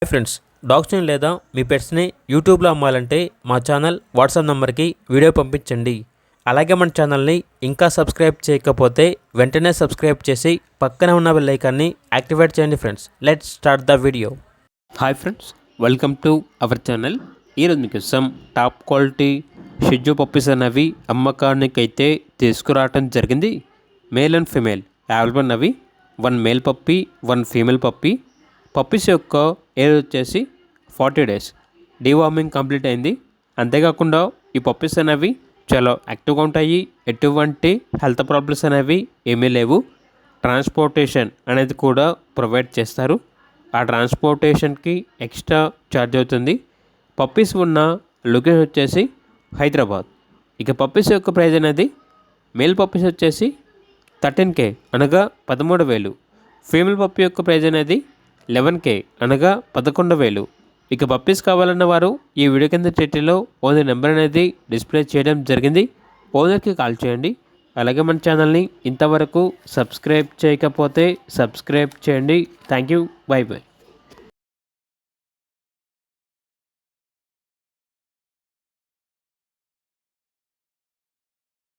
Hi friends, డాగ్స్ని లేదా మీ పెట్స్ని యూట్యూబ్లో అమ్మాలంటే మా ఛానల్ వాట్సాప్ నెంబర్కి వీడియో పంపించండి. అలాగే మన ఛానల్ని ఇంకా సబ్స్క్రైబ్ చేయకపోతే వెంటనే సబ్స్క్రైబ్ చేసి పక్కనే ఉన్న బెల్ ఐకాన్ని యాక్టివేట్ చేయండి. Friends, let's start the video. Hi friends, welcome to our channel. ఈరోజు మీకోసం టాప్ క్వాలిటీ షిజు పప్పీస్ అనేవి అమ్మకానికి అయితే తీసుకురావటం జరిగింది. మేల్ అండ్ ఫీమేల్ అవైలబుల్ అవి. 1 male puppy, 1 female puppy. Puppies యొక్క ఏజ్ వచ్చేసి 40 డేస్. డీవార్మింగ్ కంప్లీట్ అయింది. అంతేకాకుండా ఈ పప్పీస్ అనేవి చాలా యాక్టివ్గా ఉంటాయి. ఎటువంటి హెల్త్ ప్రాబ్లమ్స్ అనేవి ఏమీ లేవు. ట్రాన్స్పోర్టేషన్ అనేది కూడా ప్రొవైడ్ చేస్తారు. ఆ ట్రాన్స్పోర్టేషన్కి ఎక్స్ట్రా ఛార్జ్ అవుతుంది. పప్పీస్ ఉన్న లొకేషన్ వచ్చేసి హైదరాబాద్. ఇక పప్పీస్ యొక్క ప్రైస్ అనేది మేల్ పప్పీస్ వచ్చేసి 13K అనగా 13,000. ఫీమేల్ పప్పీ యొక్క ప్రైస్ అనేది 11K అనగా 11,000. ఇక పప్పీస్ కావాలన్న వారు ఈ వీడియో కింద టైటిల్లో ఓనర్ నెంబర్ అనేది డిస్ప్లే చేయడం జరిగింది. ఓనర్కి కాల్ చేయండి. అలాగే మన ఛానల్ని ఇంతవరకు సబ్స్క్రైబ్ చేయకపోతే సబ్స్క్రైబ్ చేయండి. Thank you. By by.